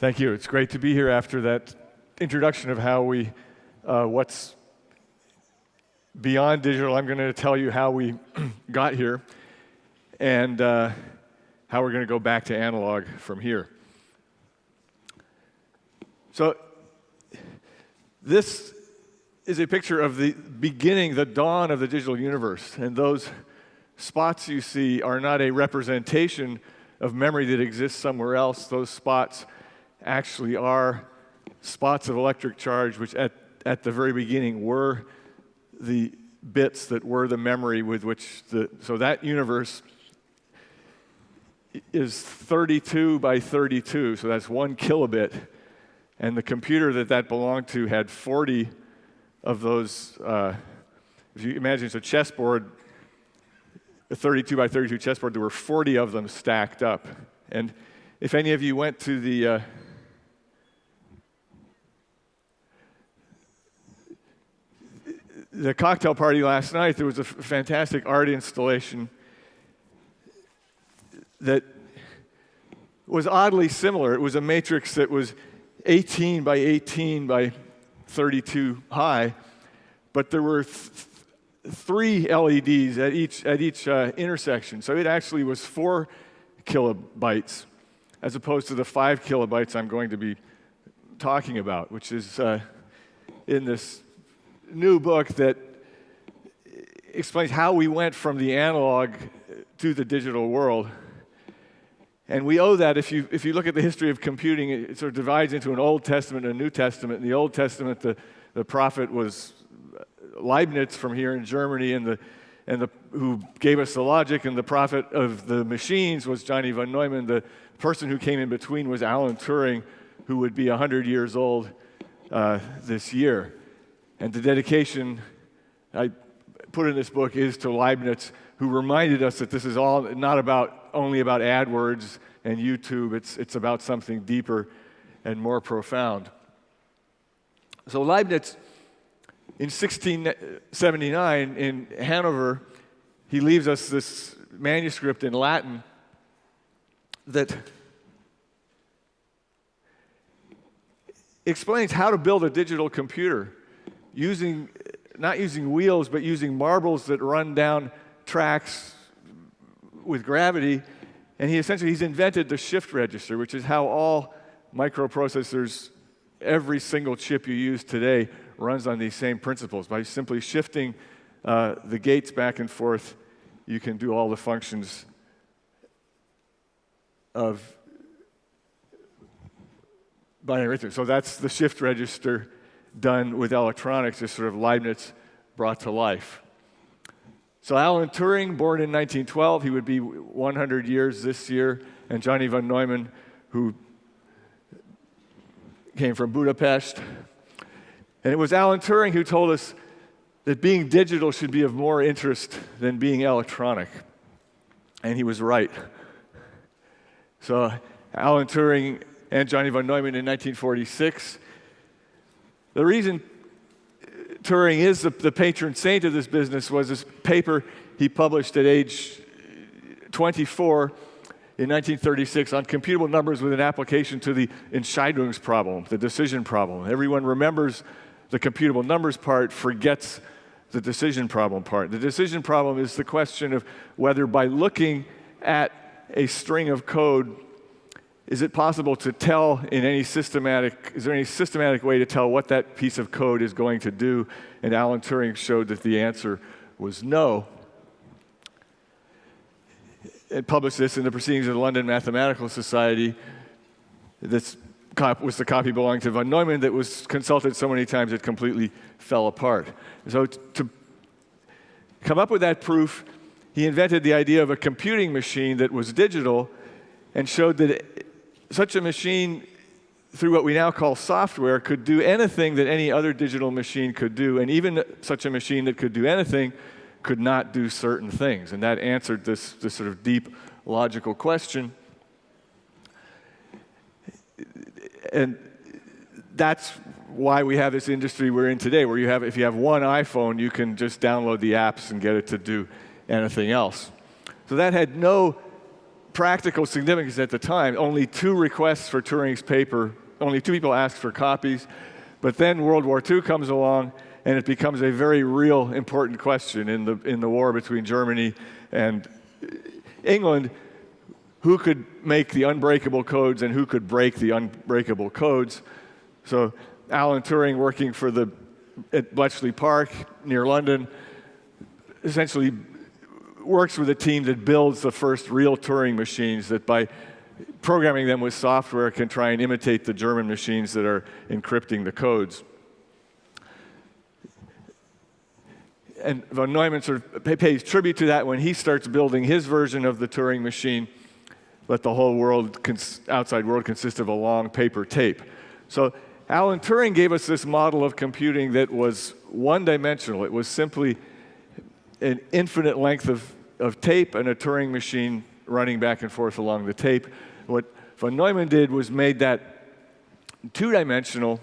Thank you. It's great to be here after that introduction of how we, what's beyond digital. I'm going to tell you how we got here and how we're going to go back to analog from here. So this is a picture of the beginning, the dawn of the digital universe. And those spots you see are not a representation of memory that exists somewhere else. Those spots actually are spots of electric charge, which at the very beginning were the bits that were the memory with which so that universe is 32 by 32, so that's 1 kilobit. And the computer that belonged to had 40 of those. If you imagine it's a chessboard, a 32 by 32 chessboard, there were 40 of them stacked up. And if any of you went to the cocktail party last night, there was a fantastic art installation that was oddly similar. It was a matrix that was 18 by 18 by 32 high, but there were three LEDs at each intersection. So it actually was 4 kilobytes as opposed to the 5 kilobytes I'm going to be talking about, which is in this new book that explains how we went from the analog to the digital world. And we owe that, if you look at the history of computing, it sort of divides into an Old Testament and a New Testament. In the Old Testament, the prophet was Leibniz from here in Germany, and who gave us the logic, and the prophet of the machines was Johnny von Neumann. The person who came in between was Alan Turing, who would be 100 years old this year. And the dedication I put in this book is to Leibniz, who reminded us that this is all not only about AdWords and YouTube. It's about something deeper and more profound. So Leibniz, in 1679 in Hanover, he leaves us this manuscript in Latin that explains how to build a digital computer not using wheels, but using marbles that run down tracks with gravity. And he's invented the shift register, which is how all microprocessors, every single chip you use today, runs on these same principles. By simply shifting the gates back and forth, you can do all the functions of binary arithmetic. So that's the shift register done with electronics, is sort of Leibniz brought to life. So Alan Turing, born in 1912, he would be 100 years this year, and Johnny von Neumann, who came from Budapest. And it was Alan Turing who told us that being digital should be of more interest than being electronic. And he was right. So Alan Turing and Johnny von Neumann in 1946. The reason Turing is the patron saint of this business was this paper he published at age 24 in 1936 on computable numbers with an application to the Entscheidungsproblem, the decision problem. Everyone remembers the computable numbers part, forgets the decision problem part. The decision problem is the question of whether by looking at a string of code, is it possible to tell is there any systematic way to tell what that piece of code is going to do? And Alan Turing showed that the answer was no. It published this in the Proceedings of the London Mathematical Society. This was the copy belonging to von Neumann that was consulted so many times it completely fell apart. So to come up with that proof, he invented the idea of a computing machine that was digital and showed that such a machine, through what we now call software, could do anything that any other digital machine could do, and even such a machine that could do anything could not do certain things. And that answered this sort of deep logical question. And that's why we have this industry we're in today, where if you have one iPhone, you can just download the apps and get it to do anything else. So that had no practical significance at the time, only 2 requests for Turing's paper, only 2 people asked for copies. But then World War II comes along, and it becomes a very real, important question in the war between Germany and England. Who could make the unbreakable codes and who could break the unbreakable codes? So Alan Turing, working at Bletchley Park near London, essentially works with a team that builds the first real Turing machines that, by programming them with software, can try and imitate the German machines that are encrypting the codes. And von Neumann sort of pays tribute to that when he starts building his version of the Turing machine. Let the whole outside world consist of a long paper tape. So Alan Turing gave us this model of computing that was one-dimensional. It was simply an infinite length of tape and a Turing machine running back and forth along the tape. What von Neumann did was made that two-dimensional.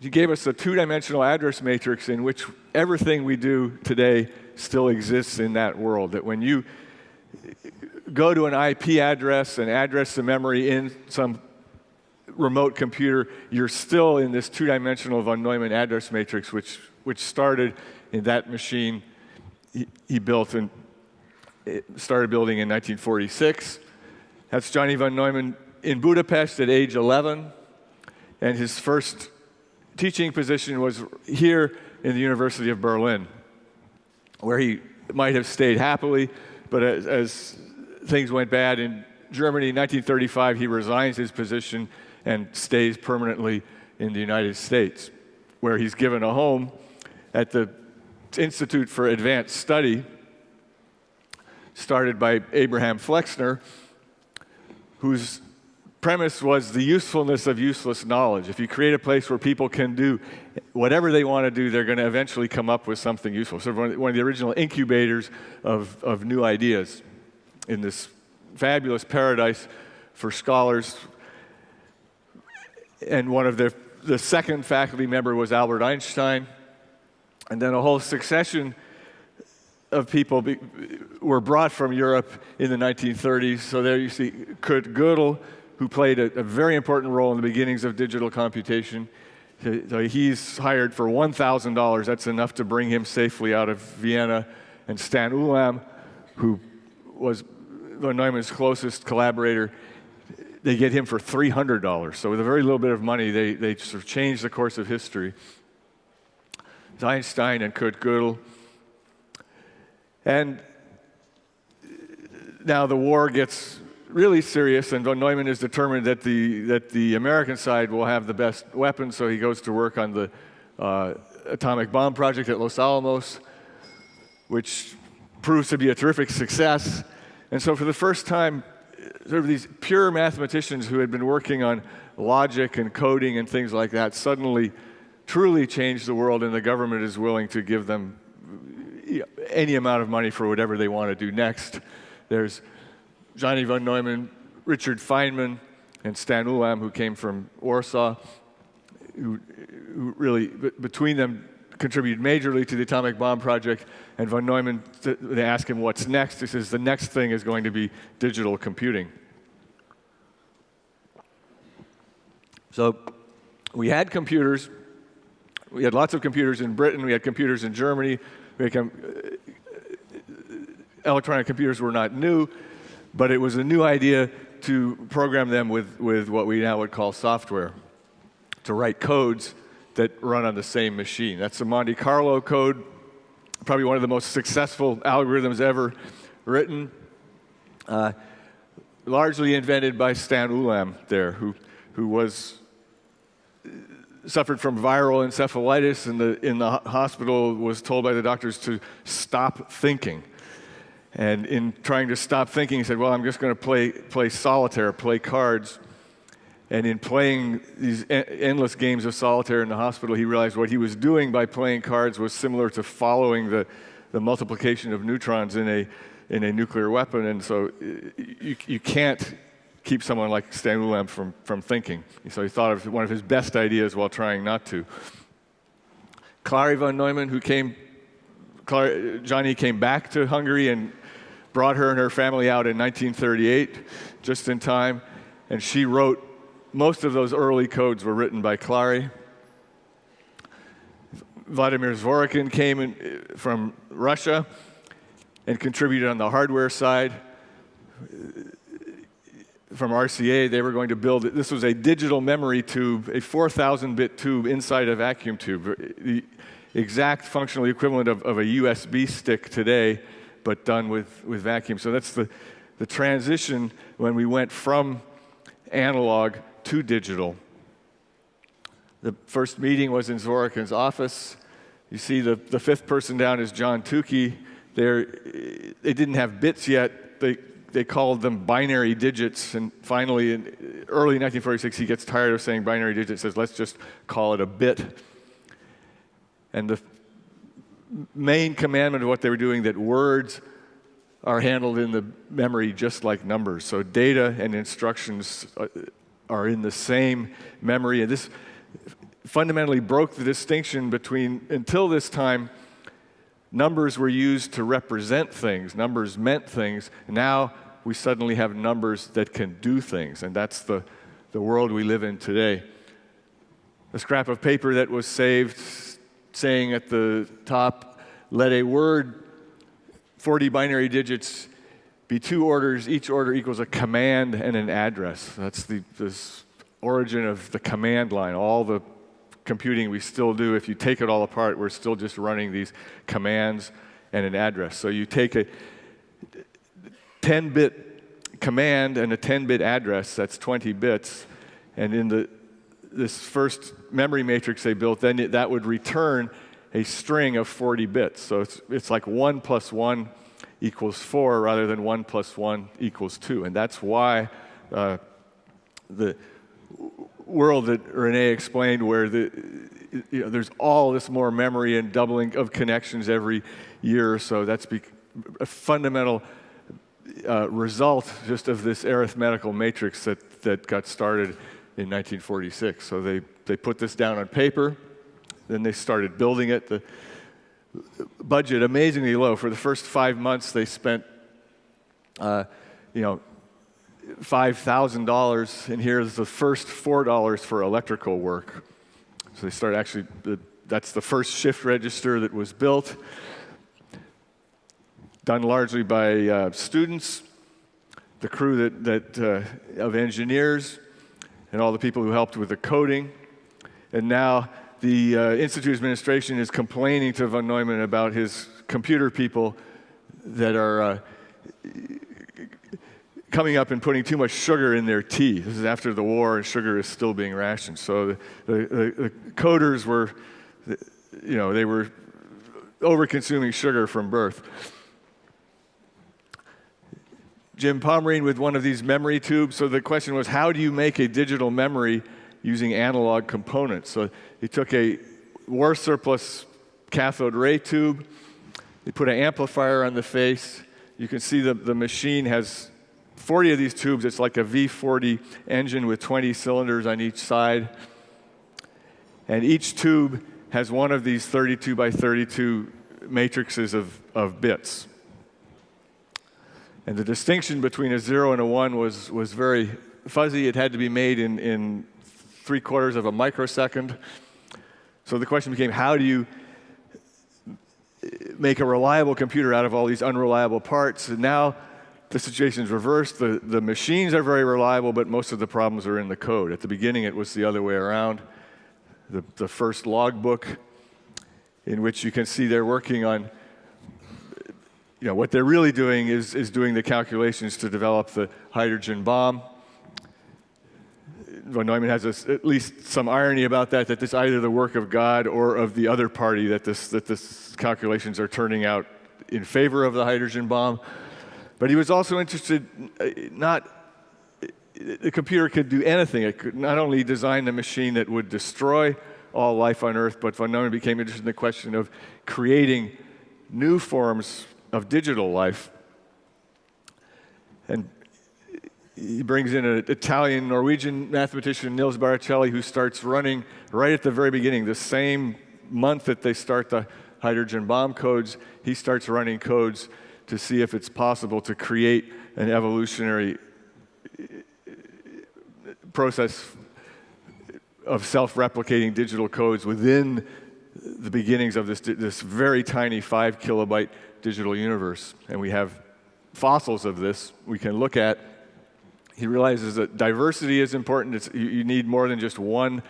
He gave us a two-dimensional address matrix in which everything we do today still exists in that world. That when you go to an IP address and address the memory in some remote computer, you're still in this two-dimensional von Neumann address matrix, which started in that machine he built and started building in 1946. That's Johnny von Neumann in Budapest at age 11, and his first teaching position was here in the University of Berlin, where he might have stayed happily, but as things went bad in Germany in 1935, he resigns his position and stays permanently in the United States, where he's given a home at the Institute for Advanced Study, started by Abraham Flexner, whose premise was the usefulness of useless knowledge. If you create a place where people can do whatever they want to do, they're going to eventually come up with something useful. So one of the original incubators of new ideas in this fabulous paradise for scholars. And one of the second faculty member was Albert Einstein. And then a whole succession of people were brought from Europe in the 1930s. So there you see Kurt Gödel, who played a very important role in the beginnings of digital computation. So he's hired for $1,000. That's enough to bring him safely out of Vienna. And Stan Ulam, who was von Neumann's closest collaborator, they get him for $300. So with a very little bit of money, they sort of changed the course of history. It's Einstein and Kurt Gödel. And now the war gets really serious, and von Neumann is determined that the American side will have the best weapons, so he goes to work on the atomic bomb project at Los Alamos, which proves to be a terrific success. And so for the first time, sort of these pure mathematicians who had been working on logic and coding and things like that suddenly truly changed the world, and the government is willing to give them any amount of money for whatever they want to do next. There's Johnny von Neumann, Richard Feynman, and Stan Ulam, who came from Warsaw, who really, between them, contributed majorly to the atomic bomb project. And von Neumann, they ask him what's next. He says the next thing is going to be digital computing. So we had computers. We had lots of computers in Britain. We had computers in Germany. Electronic computers were not new, but it was a new idea to program them with what we now would call software, to write codes that run on the same machine. That's the Monte Carlo code, probably one of the most successful algorithms ever written, largely invented by Stan Ulam there, who suffered from viral encephalitis in the hospital, was told by the doctors to stop thinking. And in trying to stop thinking, he said, well, I'm just going to play solitaire, play cards. And in playing these endless games of solitaire in the hospital, he realized what he was doing by playing cards was similar to following the multiplication of neutrons in a nuclear weapon. And so you can't keep someone like Stan Ulam from thinking. So he thought of one of his best ideas while trying not to. Clary von Neumann, who came Johnny came back to Hungary and brought her and her family out in 1938, just in time, and she wrote, most of those early codes were written by Clary. Vladimir Zworykin came from Russia and contributed on the hardware side. From RCA, they were going to build, this was a digital memory tube, a 4,000-bit tube inside a vacuum tube, the exact functional equivalent of a USB stick today, but done with vacuum. So that's the transition when we went from analog to digital. The first meeting was in Zworykin's office. You see the fifth person down is John Tukey. They didn't have bits yet. They called them binary digits, and finally, in early 1946, he gets tired of saying binary digits, says, let's just call it a bit. And the main commandment of what they were doing, that words are handled in the memory just like numbers. So data and instructions are in the same memory, and this fundamentally broke the distinction between, until this time, numbers were used to represent things. Numbers meant things. Now we suddenly have numbers that can do things, and that's the world we live in today. A scrap of paper that was saved saying at the top, let a word, 40 binary digits, be two orders. Each order equals a command and an address. That's this origin of the command line. All the computing we still do, if you take it all apart, we're still just running these commands and an address. So you take a 10-bit command and a 10-bit address, that's 20 bits, and in this first memory matrix they built, then that would return a string of 40 bits. So it's like 1 plus 1 equals 4 rather than 1 plus 1 equals 2. And that's why the world that Renee explained, where there's all this more memory and doubling of connections every year or so, that's a fundamental result just of this arithmetical matrix that got started in 1946. So they put this down on paper, then they started building it. The budget amazingly low. For the first 5 months, they spent, $5,000, and here's the first $4 for electrical work. So they started that's the first shift register that was built, done largely by students, the crew of engineers, and all the people who helped with the coding. And now the Institute administration is complaining to von Neumann about his computer people that are coming up and putting too much sugar in their tea. This is after the war, and sugar is still being rationed. So the coders were, they were over-consuming sugar from birth. Jim Pomerine with one of these memory tubes. So the question was, how do you make a digital memory using analog components? So he took a war surplus cathode ray tube. They put an amplifier on the face. You can see the machine has 40 of these tubes. It's like a V40 engine with 20 cylinders on each side. And each tube has one of these 32 by 32 matrices of bits. And the distinction between a 0 and a 1 was very fuzzy. It had to be made in 3/4 of a microsecond. So the question became, how do you make a reliable computer out of all these unreliable parts? And now the situation is reversed. The machines are very reliable, but most of the problems are in the code. At the beginning, it was the other way around. The first logbook, in which you can see they're working on, what they're really doing is doing the calculations to develop the hydrogen bomb. Von Neumann has at least some irony about that this is either the work of God or of the other party, that this calculations are turning out in favor of the hydrogen bomb. But he was also interested, the computer could do anything. It could not only design a machine that would destroy all life on Earth, but von Neumann became interested in the question of creating new forms of digital life. And he brings in an Italian-Norwegian mathematician, Niels Baricelli, who starts running right at the very beginning, the same month that they start the hydrogen bomb codes. He starts running codes to see if it's possible to create an evolutionary process of self-replicating digital codes within the beginnings of this very tiny 5 kilobyte digital universe. And we have fossils of this we can look at. He realizes that diversity is important. You need more than just one.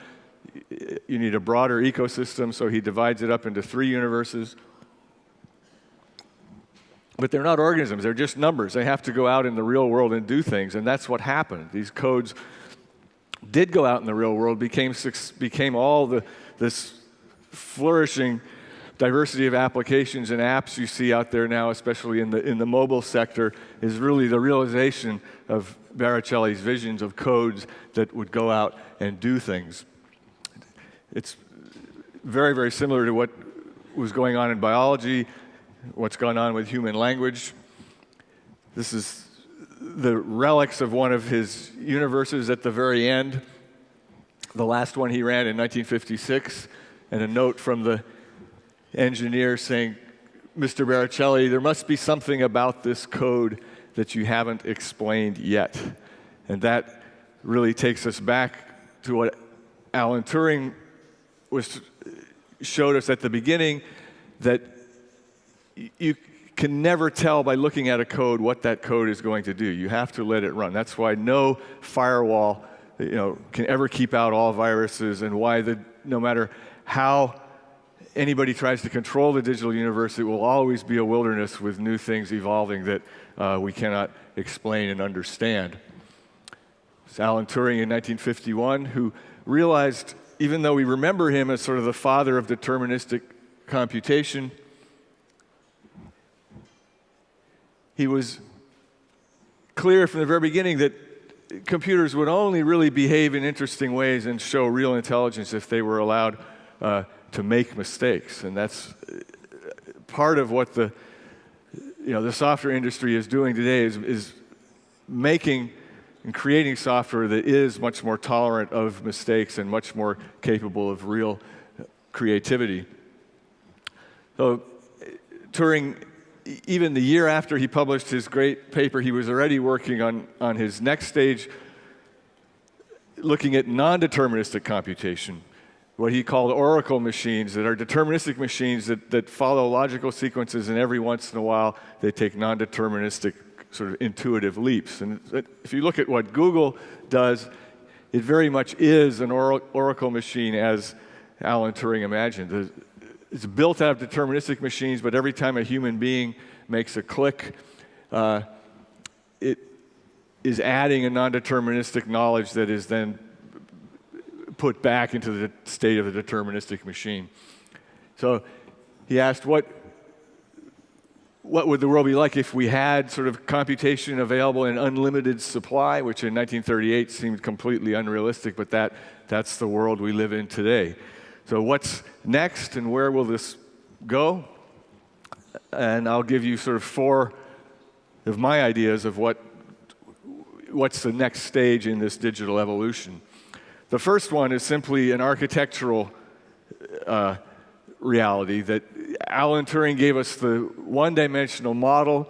You need a broader ecosystem, so he divides it up into 3 universes. But they're not organisms, they're just numbers. They have to go out in the real world and do things, and that's what happened. These codes did go out in the real world, became all this flourishing diversity of applications and apps you see out there now, especially in the mobile sector, is really the realization of Baricelli's visions of codes that would go out and do things. It's very, very similar to what was going on in biology, what's gone on with human language. This is the relics of one of his universes at the very end, the last one he ran in 1956, and a note from the engineer saying, Mr. Baricelli, there must be something about this code that you haven't explained yet. And that really takes us back to what Alan Turing showed us at the beginning, that you can never tell by looking at a code what that code is going to do. You have to let it run. That's why no firewall, can ever keep out all viruses, and why no matter how anybody tries to control the digital universe, it will always be a wilderness with new things evolving that we cannot explain and understand. It's Alan Turing in 1951 who realized, even though we remember him as sort of the father of deterministic computation, he was clear from the very beginning that computers would only really behave in interesting ways and show real intelligence if they were allowed to make mistakes. And that's part of what the software industry is doing today, is making and creating software that is much more tolerant of mistakes and much more capable of real creativity. So Turing, even the year after he published his great paper, he was already working on his next stage, looking at non-deterministic computation, what he called oracle machines, that are deterministic machines that follow logical sequences, and every once in a while they take non-deterministic sort of intuitive leaps. And if you look at what Google does, it very much is an oracle machine as Alan Turing imagined. It's built out of deterministic machines, but every time a human being makes a click, it is adding a non-deterministic knowledge that is then put back into the state of the deterministic machine. So he asked, what would the world be like if we had sort of computation available in unlimited supply, which in 1938 seemed completely unrealistic, but that's the world we live in today. So what's next, and where will this go? And I'll give you sort of 4 of my ideas of what's the next stage in this digital evolution. The first one is simply an architectural reality, that Alan Turing gave us the one-dimensional model,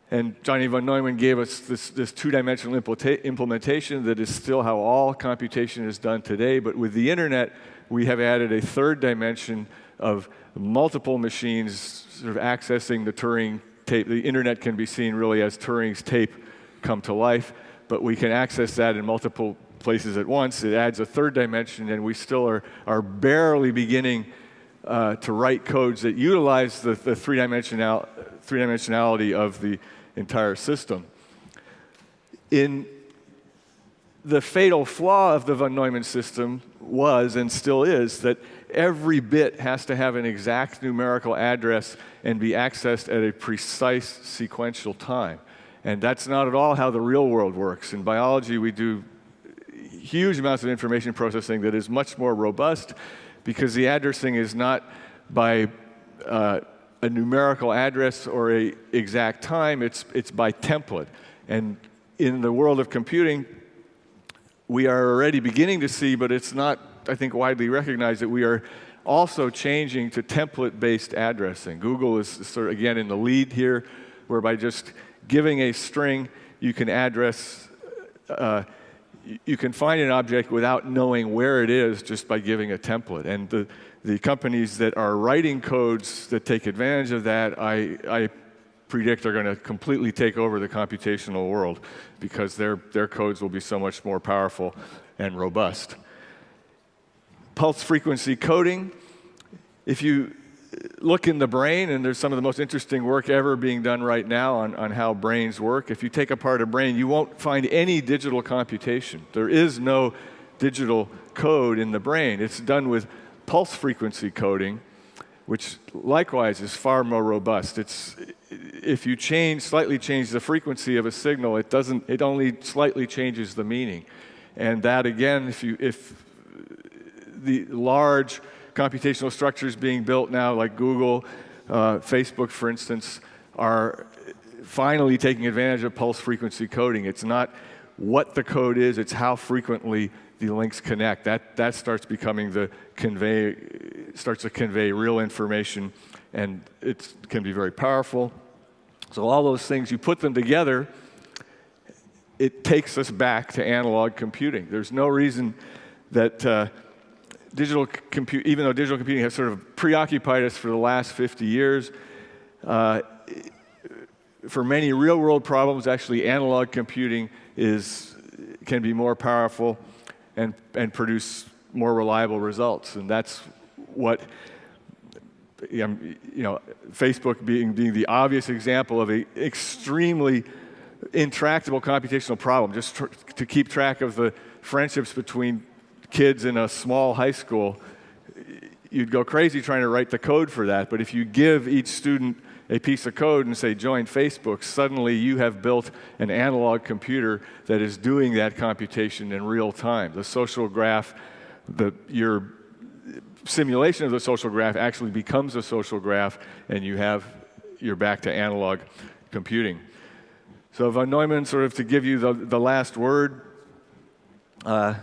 and Johnny von Neumann gave us this two-dimensional implementation that is still how all computation is done today. But with the internet, we have added a third dimension of multiple machines sort of accessing the Turing tape. The internet can be seen really as Turing's tape come to life, but we can access that in multiple places at once. It adds a third dimension, and we still are barely beginning to write codes that utilize the three-dimensionality of the entire system. In the fatal flaw of the von Neumann system was, and still is, that every bit has to have an exact numerical address and be accessed at a precise sequential time. And that's not at all how the real world works. In biology, we do huge amounts of information processing that is much more robust, because the addressing is not by a numerical address or an exact time, it's by template. And in the world of computing, we are already beginning to see, but it's not, I think, widely recognized, that we are also changing to template-based addressing. Google is sort of, again, in the lead here, where by just giving a string, you can address, you can find an object without knowing where it is just by giving a template. And the companies that are writing codes that take advantage of that, I predict are going to completely take over the computational world because their codes will be so much more powerful and robust. Pulse frequency coding. If you look in the brain, and there's some of the most interesting work ever being done right now on how brains work. If you take apart a brain, you won't find any digital computation. There is no digital code in the brain. It's done with pulse frequency coding, which likewise is far more robust. If you slightly change the frequency of a signal, it only slightly changes the meaning. And that again, if the large computational structures being built now, like Google, Facebook, for instance, are finally taking advantage of pulse frequency coding. It's not what the code is, it's how frequently the links connect. That starts becoming starts to convey real information, and it can be very powerful. So all those things, you put them together, it takes us back to analog computing. There's no reason that even though digital computing has sort of preoccupied us for the last 50 years, for many real-world problems, actually analog computing can be more powerful and produce more reliable results. And that's what, Facebook being the obvious example of an extremely intractable computational problem, just to keep track of the friendships between kids in a small high school. You'd go crazy trying to write the code for that, but if you give each student a piece of code and say, join Facebook, suddenly you have built an analog computer that is doing that computation in real time. The social graph, your simulation of the social graph actually becomes a social graph, and you're back to analog computing. So von Neumann, sort of to give you the last word,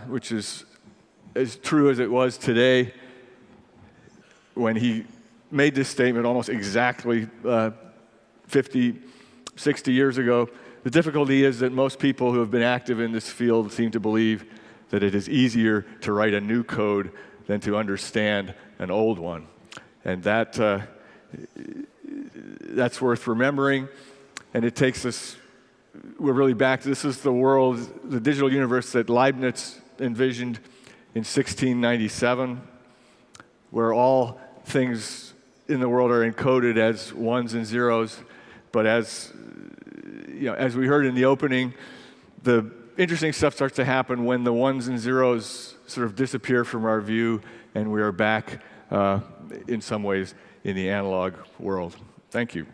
which is as true as it was today when he made this statement almost exactly 50, 60 years ago. The difficulty is that most people who have been active in this field seem to believe that it is easier to write a new code than to understand an old one. And that's worth remembering. And it takes us, we're really back to, this is the world, the digital universe that Leibniz envisioned in 1697, where all things in the world are encoded as ones and zeros. But as we heard in the opening, the interesting stuff starts to happen when the ones and zeros sort of disappear from our view, and we are back, in some ways, in the analog world. Thank you.